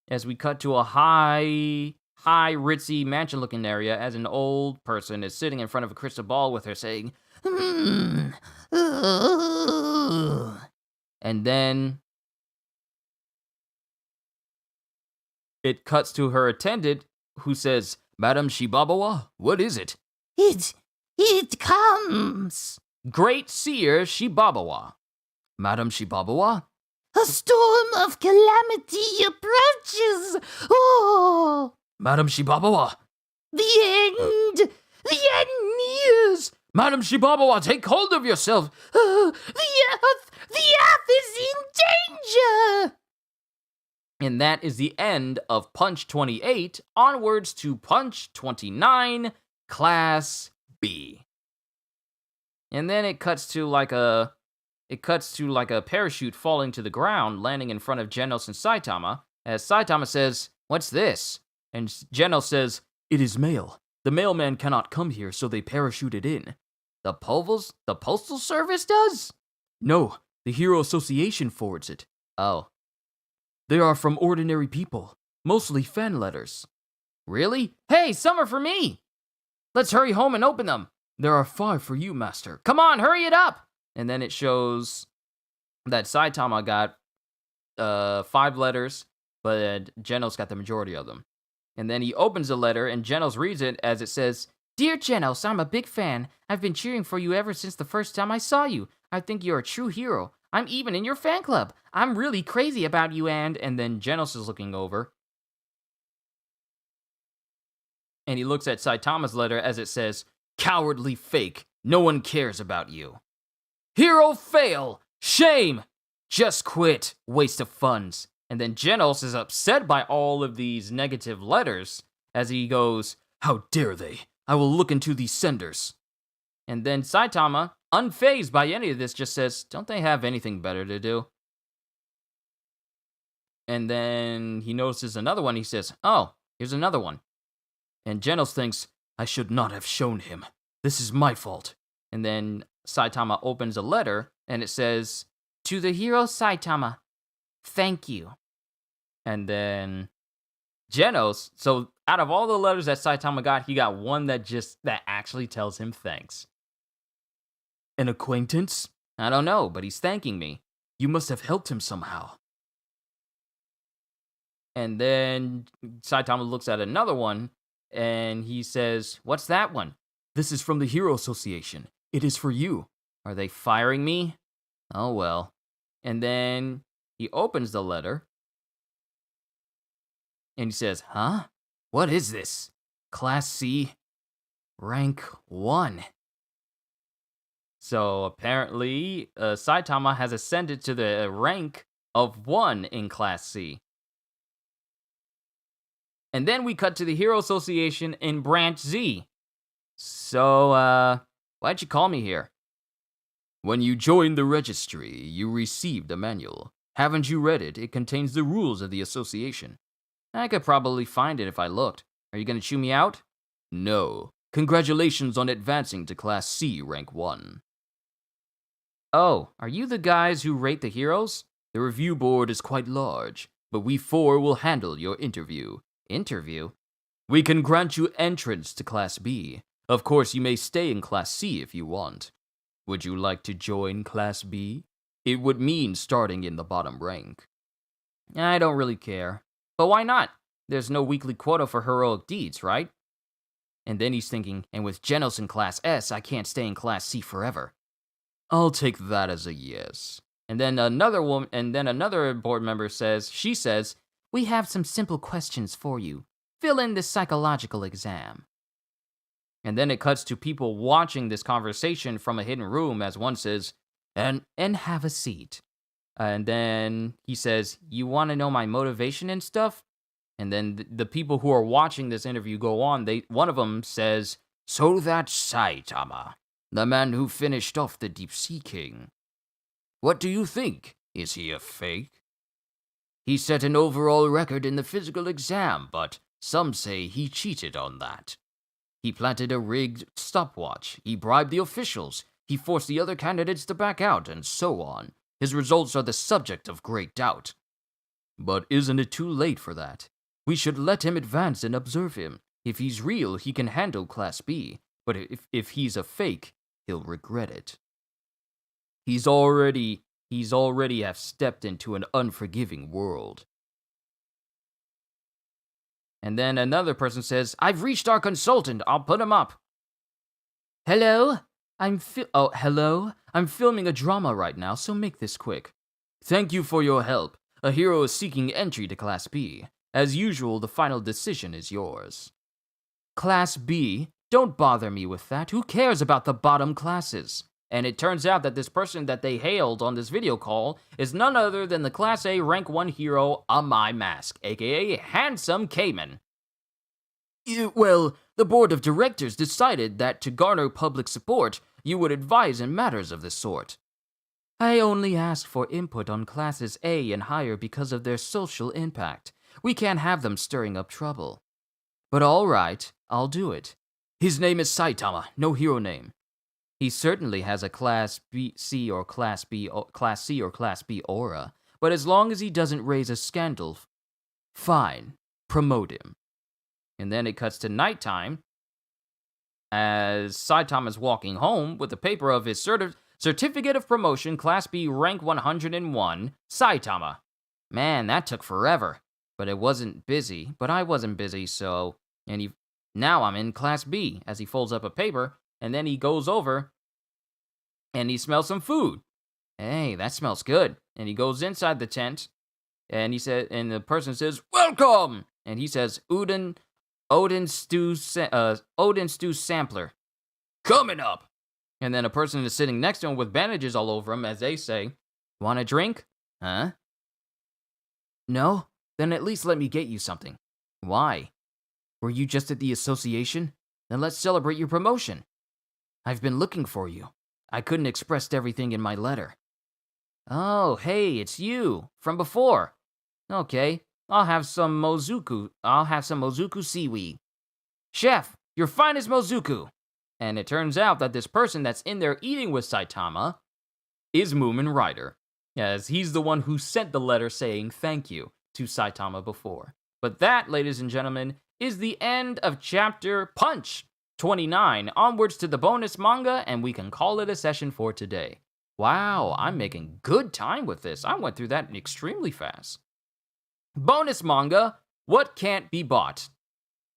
as we cut to a high, ritzy, mansion-looking area as an old person is sitting in front of a crystal ball with her saying, and then it cuts to her attendant, who says, Madam Shibabawa, what is it? It comes. Great Seer Shibabawa. Madam Shibabawa? A storm of calamity approaches. Oh! Madam Shibabawa. The end. The end nears. Madam Shibabawa, take hold of yourself. The earth is in danger. And that is the end of Punch 28, onwards to Punch 29, Class B. And then it cuts to like a parachute falling to the ground, landing in front of Genos and Saitama, as Saitama says, "What's this?" And Genos says, "It is mail. The mailman cannot come here, so they parachuted in." The Postal Service does? No, the Hero Association forwards it. Oh. They are from ordinary people, mostly fan letters. Really? Hey, some are for me! Let's hurry home and open them. There are 5 for you, Master. Come on, hurry it up! And then it shows that Saitama got 5 letters, but Genos got the majority of them. And then he opens the letter, and Genos reads it as it says, "Dear Genos, I'm a big fan. I've been cheering for you ever since the first time I saw you. I think you're a true hero. I'm even in your fan club. I'm really crazy about you and then Genos is looking over. And he looks at Saitama's letter as it says, "Cowardly fake. No one cares about you. Hero fail. Shame. Just quit. Waste of funds." And then Genos is upset by all of these negative letters as he goes, "How dare they? I will look into these senders." And then Saitama, unfazed by any of this, just says, "Don't they have anything better to do?" And then he notices another one. He says, "Oh, here's another one." And Genos thinks, "I should not have shown him. This is my fault." And then Saitama opens a letter, and it says, "To the hero Saitama, thank you." And then Genos, so out of all the letters that Saitama got, he got one that actually tells him thanks. "An acquaintance? I don't know, but he's thanking me. You must have helped him somehow." And then Saitama looks at another one, and he says, "What's that one?" "This is from the Hero Association. It is for you." Are they firing me? Oh well. And then he opens the letter, and he says, "Huh? What is this? Class C, rank 1. So apparently, Saitama has ascended to the rank of 1 in Class C. And then we cut to the Hero Association in Branch Z. "So, why'd you call me here?" "When you joined the registry, you received a manual. Haven't you read it? It contains the rules of the association." "I could probably find it if I looked. Are you going to chew me out?" "No. Congratulations on advancing to Class C, rank 1. "Oh, are you the guys who rate the heroes?" "The review board is quite large, but we 4 will handle your interview." "Interview?" "We can grant you entrance to Class B. Of course, you may stay in Class C if you want. Would you like to join Class B? It would mean starting in the bottom rank." "I don't really care. But why not? There's no weekly quota for heroic deeds, right?" And then he's thinking, and with Genos in Class S, I can't stay in Class C forever. "I'll take that as a yes." And then another board member says, "We have some simple questions for you. Fill in this psychological exam." And then it cuts to people watching this conversation from a hidden room as one says, and have a seat." And then he says, "You want to know my motivation and stuff?" And then the people who are watching this interview go on. One of them says, "So that's Saitama, the man who finished off the Deep Sea King. What do you think? Is he a fake? He set an overall record in the physical exam, but some say he cheated on that. He planted a rigged stopwatch. He bribed the officials. He forced the other candidates to back out, and so on. His results are the subject of great doubt. But isn't it too late for that? We should let him advance and observe him. If he's real, he can handle Class B. But if he's a fake, he'll regret it. He's already have stepped into an unforgiving world." And then another person says, "I've reached our consultant. I'll put him up." Hello? Hello? I'm filming a drama right now, so make this quick. "Thank you for your help. A hero is seeking entry to Class B. As usual, the final decision is yours." "Class B? Don't bother me with that. Who cares about the bottom classes?" And it turns out that this person that they hailed on this video call is none other than the Class A rank 1 hero, A My Mask, aka Handsome Cayman. Well, the board of directors decided that to garner public support, you would advise in matters of this sort. I only asked for input on classes A and higher because of their social impact. We can't have them stirring up trouble. But all right, I'll do it. His name is Saitama, no hero name. He certainly has a Class C or Class B aura, but as long as he doesn't raise a scandal, fine, promote him. And then it cuts to nighttime as Saitama is walking home with the paper of his certificate of promotion, Class B, rank 101, Saitama. Man, that took forever, but I wasn't busy, so, now I'm in Class B, as he folds up a paper, and then he goes over, and he smells some food. Hey, that smells good. And he goes inside the tent, and the person says, welcome! And he says, Odin stew sampler. Coming up! And then a person is sitting next to him with bandages all over him as they say, want a drink? Huh? No? Then at least let me get you something. Why? Were you just at the association? Then let's celebrate your promotion. I've been looking for you. I couldn't express everything in my letter. Oh, hey, it's you. From before. Okay, I'll have some mozuku seaweed. Chef, your finest mozuku. And it turns out that this person that's in there eating with Saitama is Moomin Rider, as he's the one who sent the letter saying thank you to Saitama before. But that, ladies and gentlemen, is the end of Chapter Punch 29. Onwards to the bonus manga, and we can call it a session for today. Wow, I'm making good time with this. I went through that extremely fast. Bonus manga, What Can't Be Bought?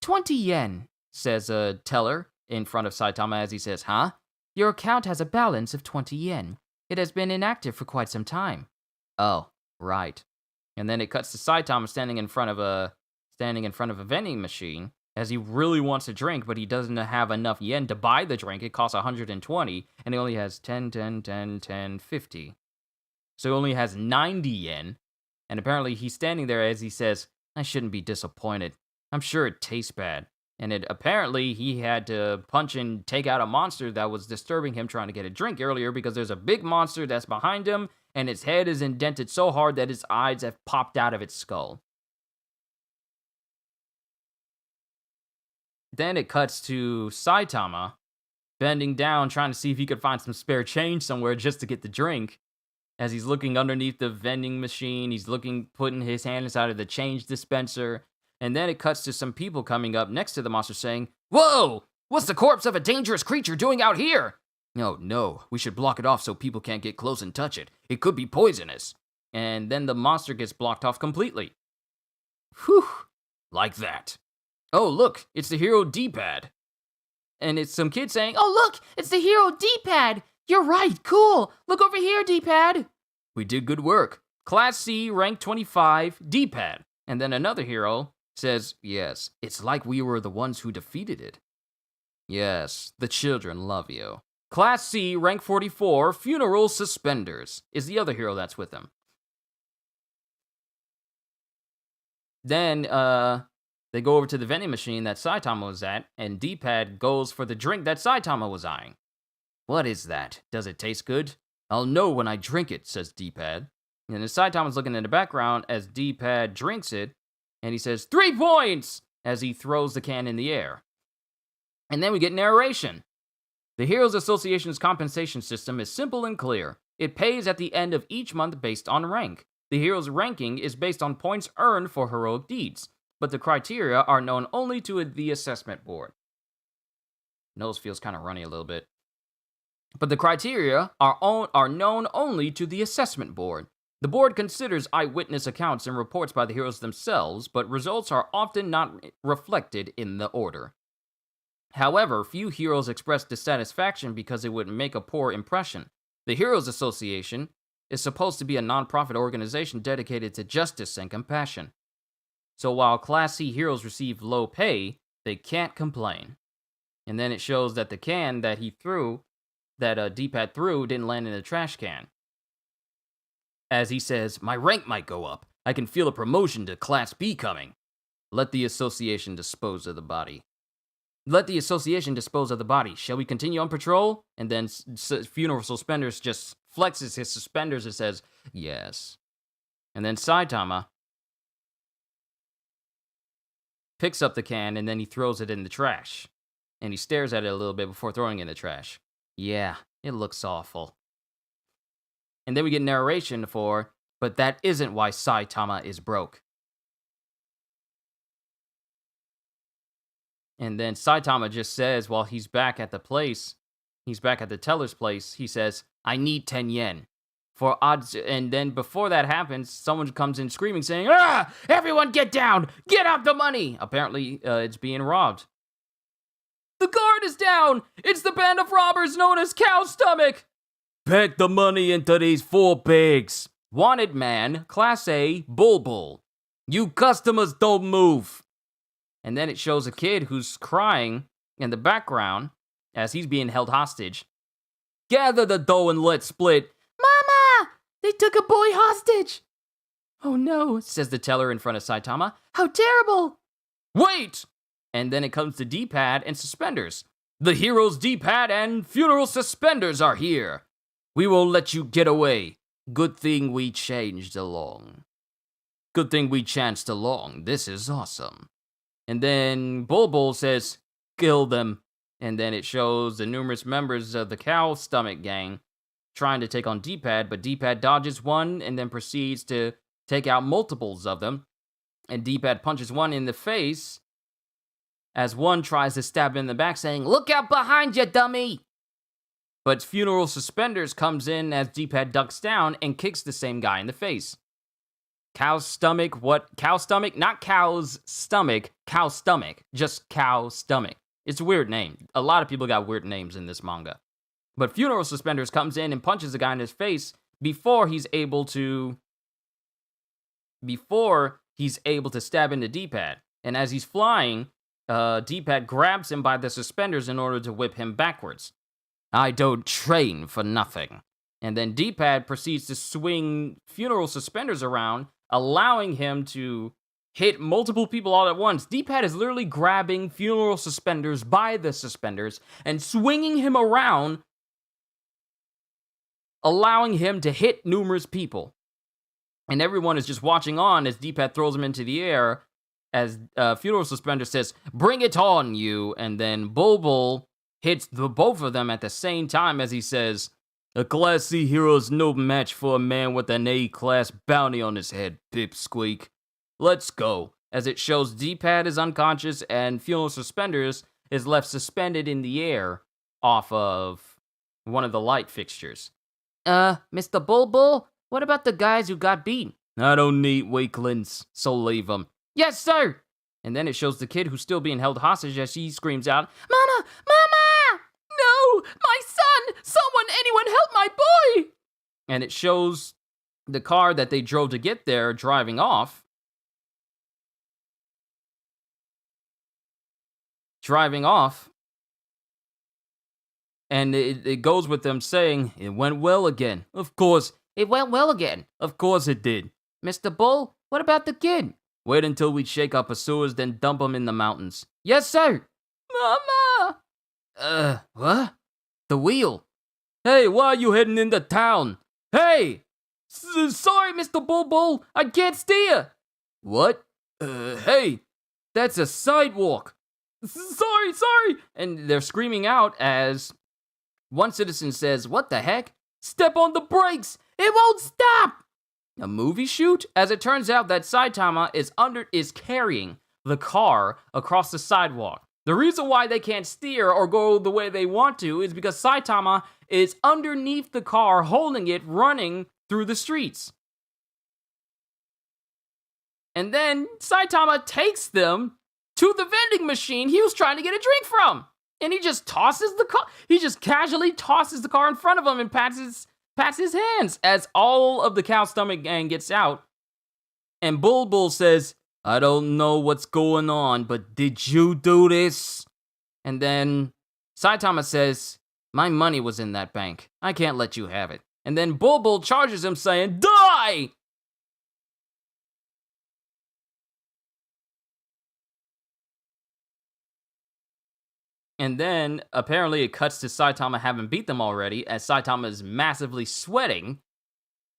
20 yen, says a teller in front of Saitama as he says, huh? Your account has a balance of 20 yen. It has been inactive for quite some time. Oh, right. And then it cuts to Saitama standing in front of a vending machine as he really wants a drink, but he doesn't have enough yen to buy the drink. It costs 120, and he only has 10, 50. So he only has 90 yen, and apparently he's standing there as he says, I shouldn't be disappointed. I'm sure it tastes bad. And apparently he had to punch and take out a monster that was disturbing him trying to get a drink earlier because there's a big monster that's behind him, and its head is indented so hard that its eyes have popped out of its skull. Then it cuts to Saitama bending down, trying to see if he could find some spare change somewhere just to get the drink. As he's looking underneath the vending machine, he's putting his hand inside of the change dispenser. And then it cuts to some people coming up next to the monster saying, whoa! What's the corpse of a dangerous creature doing out here? No, we should block it off so people can't get close and touch it. It could be poisonous. And then the monster gets blocked off completely. Whew, like that. Oh, look, it's the hero D-pad. And it's some kid saying, oh, look, it's the hero D-pad. You're right, cool. Look over here, D-pad. We did good work. Class C, rank 25, D-pad. And then another hero says, yes, it's like we were the ones who defeated it. Yes, the children love you. Class C, rank 44, funeral suspenders, is the other hero that's with him. Then, they go over to the vending machine that Saitama was at, and D-pad goes for the drink that Saitama was eyeing. What is that? Does it taste good? I'll know when I drink it, says D-pad. And then Saitama's looking in the background as D-pad drinks it, and he says, 3 points! As he throws the can in the air. And then we get narration. The Heroes Association's compensation system is simple and clear. It pays at the end of each month based on rank. The hero's ranking is based on points earned for heroic deeds, but the criteria are known only to the assessment board. Nose feels kind of runny a little bit. But the criteria are known only to the assessment board. The board considers eyewitness accounts and reports by the heroes themselves, but results are often not reflected in the order. However, few heroes express dissatisfaction because it would make a poor impression. The Heroes Association is supposed to be a non-profit organization dedicated to justice and compassion. So while Class C heroes receive low pay, they can't complain. And then it shows that the can that he threw, that D-pad threw, didn't land in the trash can. As he says, my rank might go up. I can feel a promotion to Class B coming. Let the association dispose of the body. Let the association dispose of the body. Shall we continue on patrol? And then Funeral Suspenders just flexes his suspenders and says, yes. And then Saitama picks up the can and then he throws it in the trash. And he stares at it a little bit before throwing it in the trash. Yeah, it looks awful. And then we get narration for, but that isn't why Saitama is broke. And then Saitama just says, while he's back at the place, he's back at the teller's place, he says, I need 10 yen. For odds, and then before that happens, someone comes in screaming, saying, ah, everyone get down! Get out the money! Apparently, it's being robbed. The guard is down! It's the band of robbers known as Cow Stomach! Pack the money into these 4 bags. Wanted man, Class A, Bull. You customers don't move. And then it shows a kid who's crying in the background as he's being held hostage. Gather the dough and let's split. Mama! They took a boy hostage! Oh no, says the teller in front of Saitama. How terrible! Wait! And then it comes to D-pad and suspenders. The hero's D-pad and funeral suspenders are here. We won't let you get away. Good thing we changed along. Good thing we chanced along. This is awesome. And then Bull says, kill them. And then it shows the numerous members of the Cow Stomach gang trying to take on D-pad, but D-pad dodges one and then proceeds to take out multiples of them. And D-pad punches one in the face as one tries to stab him in the back, saying, look out behind you, dummy! But Funeral Suspenders comes in as D-pad ducks down and kicks the same guy in the face. Cow Stomach, what? Cow Stomach? Not Cow's Stomach, Cow Stomach. Just Cow Stomach. It's a weird name. A lot of people got weird names in this manga. But Funeral Suspenders comes in and punches the guy in his face before he's able to stab into D-pad. And as he's flying, D-pad grabs him by the suspenders in order to whip him backwards. I don't train for nothing. And then D-pad proceeds to swing Funeral Suspenders around, allowing him to hit multiple people all at once. D-pad is literally grabbing Funeral Suspenders by the suspenders and swinging him around, allowing him to hit numerous people. And everyone is just watching on as D-pad throws him into the air, as Funeral Suspender says, bring it on, you. And then Bull hits both of them at the same time as he says, a Class C hero is no match for a man with an A-class bounty on his head, pipsqueak. Let's go. As it shows D-pad is unconscious and Funeral Suspenders is left suspended in the air off of one of the light fixtures. Mr. Bull, what about the guys who got beat? I don't need weaklings, so leave them. Yes, sir! And then it shows the kid who's still being held hostage as he screams out, Mama! No! My son! Anyone help my boy! And it shows the car that they drove to get there driving off. And it goes with them saying, it went well again. Of course, it went well again. Of course it did. Mr. Bull, what about the kid? Wait until we shake our pursuers, then dump him in the mountains. Yes, sir! Mama! What? The wheel. Hey, why are you heading into town? Hey! Sorry, Mr. Bull, I can't steer! What? Hey! That's a sidewalk! Sorry! And they're screaming out as one citizen says, what the heck? Step on the brakes! It won't stop! A movie shoot? As it turns out that Saitama is carrying the car across the sidewalk. The reason why they can't steer or go the way they want to is because Saitama is underneath the car, holding it, running through the streets. And then Saitama takes them to the vending machine he was trying to get a drink from. And he just casually tosses the car in front of him and pats his hands as all of the Cow Stomach gang gets out. And Bull says, I don't know what's going on, but did you do this? And then Saitama says, my money was in that bank. I can't let you have it. And then Bull charges him saying, die! And then apparently it cuts to Saitama having beat them already, as Saitama is massively sweating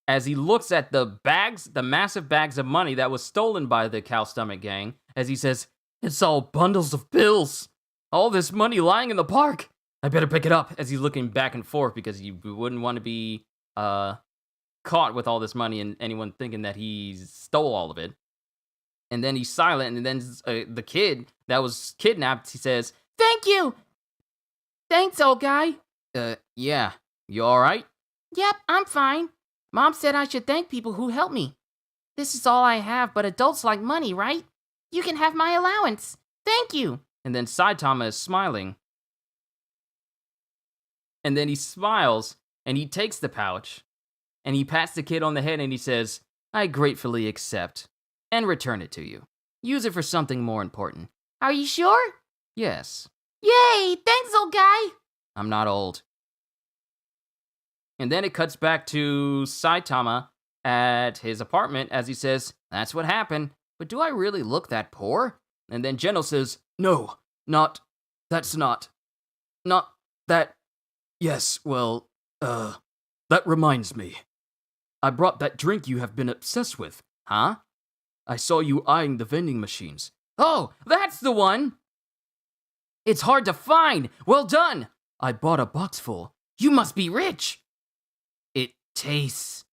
as he looks at the bags, the massive bags of money that was stolen by the Cow Stomach Gang, as he says, "It's all bundles of bills. All this money lying in the park. I better pick it up," as he's looking back and forth because you wouldn't want to be caught with all this money and anyone thinking that he stole all of it. And then he's silent, and then the kid that was kidnapped, he says, "Thank you! Thanks, old guy." Yeah. You alright? Yep, I'm fine. Mom said I should thank people who helped me. This is all I have, but adults like money, right? You can have my allowance. Thank you. And then Saitama is smiling. And then he smiles, and he takes the pouch, and he pats the kid on the head, and he says, "I gratefully accept, and return it to you. Use it for something more important." Are you sure? Yes. Yay! Thanks, old guy! I'm not old. And then it cuts back to Saitama at his apartment as he says, "That's what happened, but do I really look that poor?" And then Geno says, "No, that's not that, yes, well, that reminds me. I brought that drink you have been obsessed with, huh? I saw you eyeing the vending machines." "Oh, that's the one! It's hard to find. Well done. I bought a box full. You must be rich." "It tastes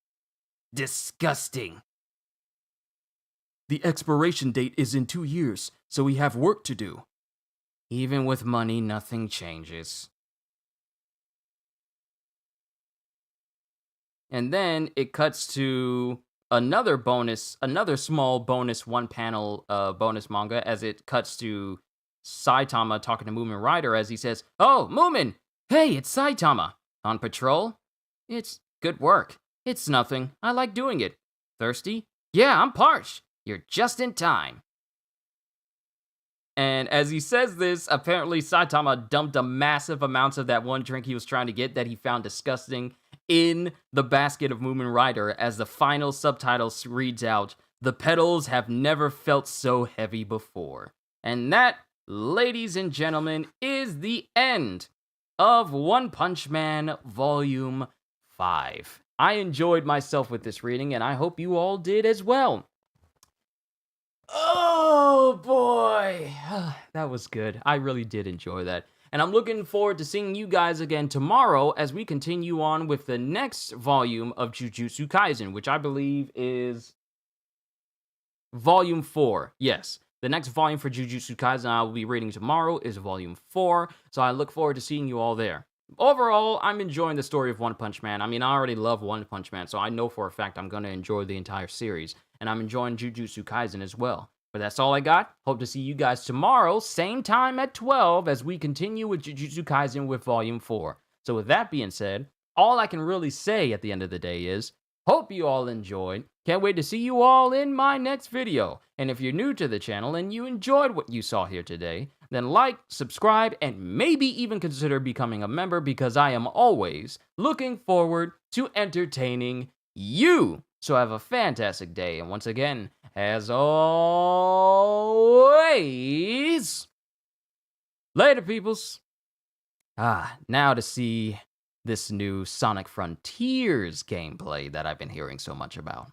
disgusting." "The expiration date is in 2 years, so we have work to do." Even with money, nothing changes. And then it cuts to another small bonus one-panel bonus manga as it cuts to Saitama talking to Moomin Rider as he says, "Oh, Moomin! Hey, it's Saitama. On patrol? It's good work. It's nothing. I like doing it. Thirsty? Yeah, I'm parched. You're just in time." And as he says this, apparently Saitama dumped a massive amounts of that one drink he was trying to get that he found disgusting in the basket of Moomin Rider as the final subtitle reads out, "The pedals have never felt so heavy before." And that, ladies and gentlemen, is the end of One Punch Man Volume 5. I enjoyed myself with this reading, and I hope you all did as well. Oh boy, that was good. I really did enjoy that. And I'm looking forward to seeing you guys again tomorrow as we continue on with the next volume of Jujutsu Kaisen, which I believe is Volume 4. Yes, the next volume for Jujutsu Kaisen I will be reading tomorrow is Volume 4, so I look forward to seeing you all there. Overall, I'm enjoying the story of One Punch Man. I mean, I already love One Punch Man, so I know for a fact I'm going to enjoy the entire series. And I'm enjoying Jujutsu Kaisen as well. But that's all I got. Hope to see you guys tomorrow, same time at 12, as we continue with Jujutsu Kaisen with Volume 4. So with that being said, all I can really say at the end of the day is, hope you all enjoyed. Can't wait to see you all in my next video. And if you're new to the channel and you enjoyed what you saw here today, then like, subscribe, and maybe even consider becoming a member because I am always looking forward to entertaining you. So have a fantastic day, and once again, as always, later, peoples. Now to see this new Sonic Frontiers gameplay that I've been hearing so much about.